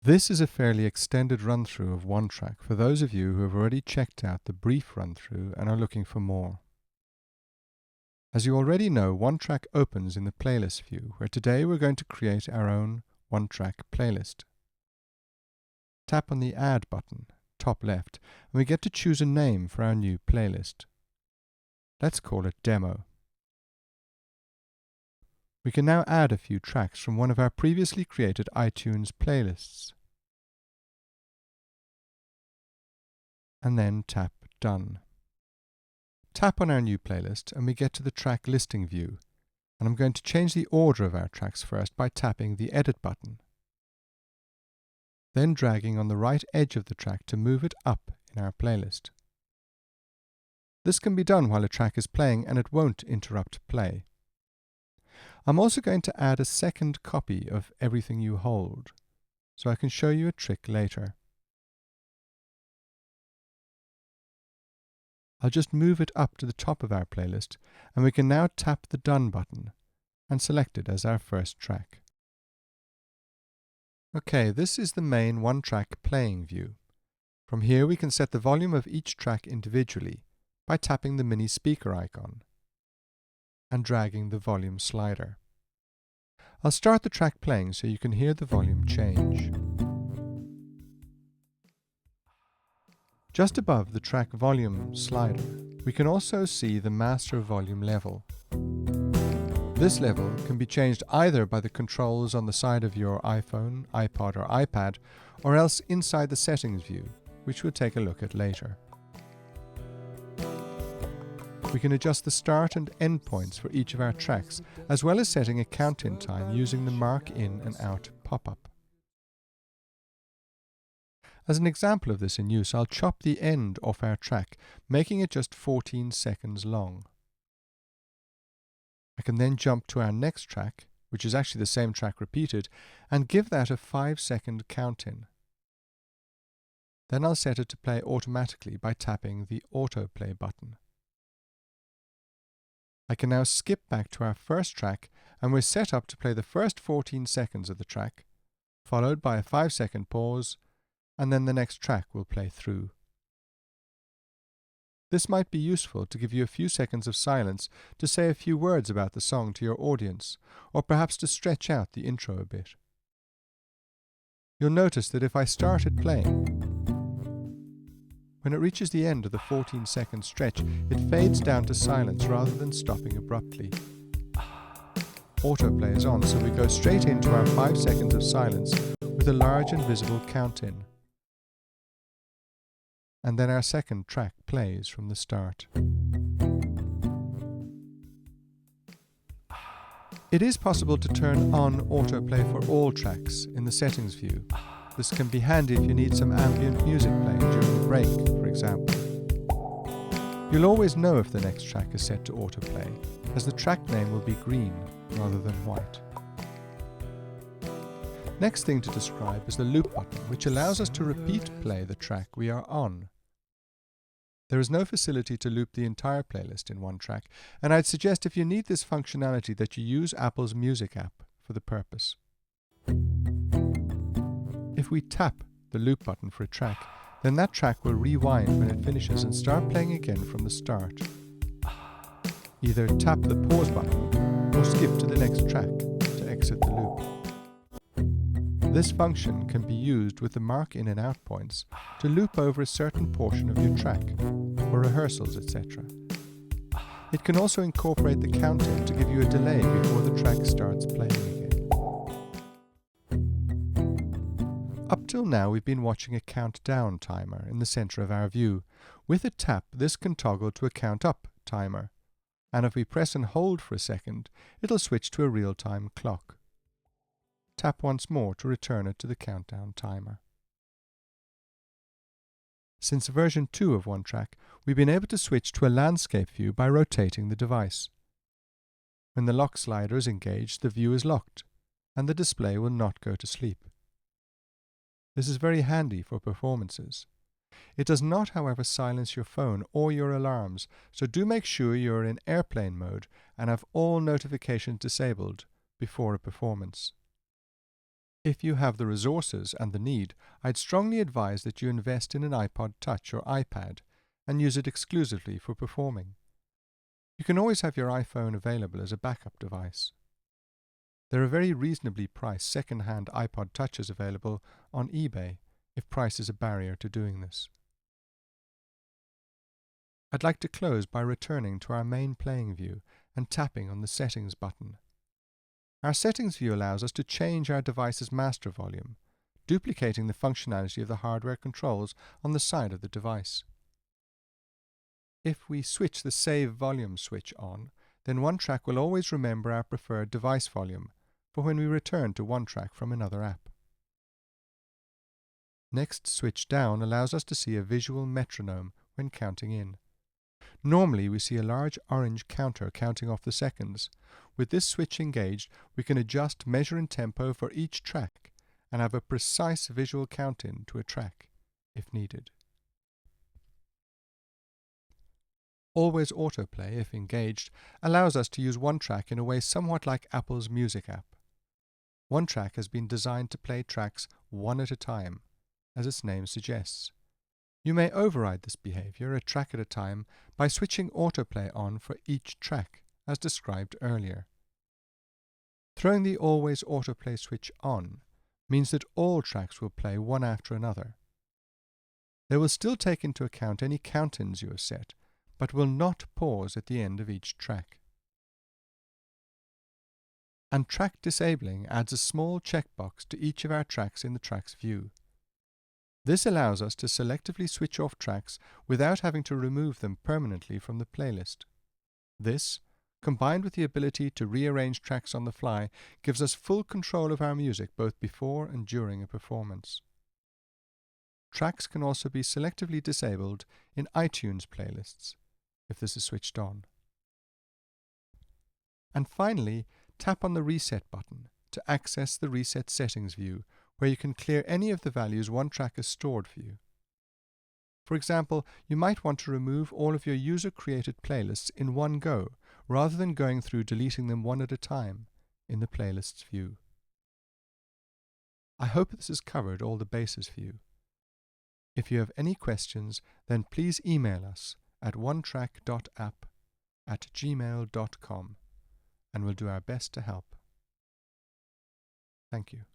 This is a fairly extended run-through of OneTrack for those of you who have already checked out the brief run-through and are looking for more. As you already know, OneTrack opens in the playlist view, where today we're going to create our own OneTrack playlist. Tap on the Add button, top left, and we get to choose a name for our new playlist. Let's call it Demo. We can now add a few tracks from one of our previously created iTunes playlists. And then tap Done. Tap on our new playlist and we get to the track listing view, and I'm going to change the order of our tracks first by tapping the Edit button, then dragging on the right edge of the track to move it up in our playlist. This can be done while a track is playing and it won't interrupt play. I'm also going to add a second copy of Everything You Hold, so I can show you a trick later. I'll just move it up to the top of our playlist, and we can now tap the Done button and select it as our first track. Okay, this is the main OneTrack playing view. From here we can set the volume of each track individually by tapping the mini speaker icon and dragging the volume slider. I'll start the track playing so you can hear the volume change. Just above the track volume slider, we can also see the master volume level. This level can be changed either by the controls on the side of your iPhone, iPod or iPad, or else inside the settings view, which we'll take a look at later. We can adjust the start and end points for each of our tracks, as well as setting a count-in time using the Mark In and Out pop-up. As an example of this in use, I'll chop the end off our track, making it just 14 seconds long. I can then jump to our next track, which is actually the same track repeated, and give that a 5-second count-in. Then I'll set it to play automatically by tapping the Autoplay button. I can now skip back to our first track, and we're set up to play the first 14 seconds of the track, followed by a 5-second pause, and then the next track will play through. This might be useful to give you a few seconds of silence to say a few words about the song to your audience, or perhaps to stretch out the intro a bit. You'll notice that if I start it playing, when it reaches the end of the 14-second stretch, it fades down to silence rather than stopping abruptly. Autoplay is on, so we go straight into our 5 seconds of silence with a large and visible count-in. And then our second track plays from the start. It is possible to turn on autoplay for all tracks in the settings view. This can be handy if you need some ambient music playing during a break, for example. You'll always know if the next track is set to autoplay, as the track name will be green rather than white. Next thing to describe is the loop button, which allows us to repeat play the track we are on. There is no facility to loop the entire playlist in OneTrack, and I'd suggest if you need this functionality that you use Apple's Music app for the purpose. If we tap the loop button for a track, then that track will rewind when it finishes and start playing again from the start. Either tap the pause button or skip to the next track to exit the loop. This function can be used with the mark in and out points to loop over a certain portion of your track, for rehearsals, etc. It can also incorporate the count-in to give you a delay before the track starts playing again. Up till now we've been watching a countdown timer in the center of our view. With a tap, this can toggle to a count up timer, and if we press and hold for a second, it'll switch to a real-time clock. Tap once more to return it to the countdown timer. Since version 2 of OneTrack, we've been able to switch to a landscape view by rotating the device. When the lock slider is engaged, the view is locked, and the display will not go to sleep. This is very handy for performances. It does not, however, silence your phone or your alarms, so do make sure you're in airplane mode and have all notifications disabled before a performance. If you have the resources and the need, I'd strongly advise that you invest in an iPod Touch or iPad and use it exclusively for performing. You can always have your iPhone available as a backup device. There are very reasonably priced second-hand iPod Touches available on eBay if price is a barrier to doing this. I'd like to close by returning to our main playing view and tapping on the Settings button. Our Settings view allows us to change our device's master volume, duplicating the functionality of the hardware controls on the side of the device. If we switch the Save Volume switch on, then OneTrack will always remember our preferred device volume for when we return to OneTrack from another app. Next switch down allows us to see a visual metronome when counting in. Normally we see a large orange counter counting off the seconds. With this switch engaged, we can adjust measure and tempo for each track and have a precise visual count-in to a track, if needed. Always Autoplay, if engaged, allows us to use OneTrack in a way somewhat like Apple's Music app. OneTrack has been designed to play tracks one at a time, as its name suggests. You may override this behavior, a track at a time, by switching autoplay on for each track, as described earlier. Throwing the Always Autoplay switch on means that all tracks will play one after another. They will still take into account any count-ins you have set, but will not pause at the end of each track. And track disabling adds a small checkbox to each of our tracks in the Tracks view. This allows us to selectively switch off tracks without having to remove them permanently from the playlist. This, combined with the ability to rearrange tracks on the fly, gives us full control of our music both before and during a performance. Tracks can also be selectively disabled in iTunes playlists, if this is switched on. And finally, tap on the Reset button to access the Reset Settings view, where you can clear any of the values OneTrack has stored for you. For example, you might want to remove all of your user-created playlists in one go, rather than going through deleting them one at a time in the Playlists view. I hope this has covered all the bases for you. If you have any questions, then please email us at onetrack.app@gmail.com, and we'll do our best to help. Thank you.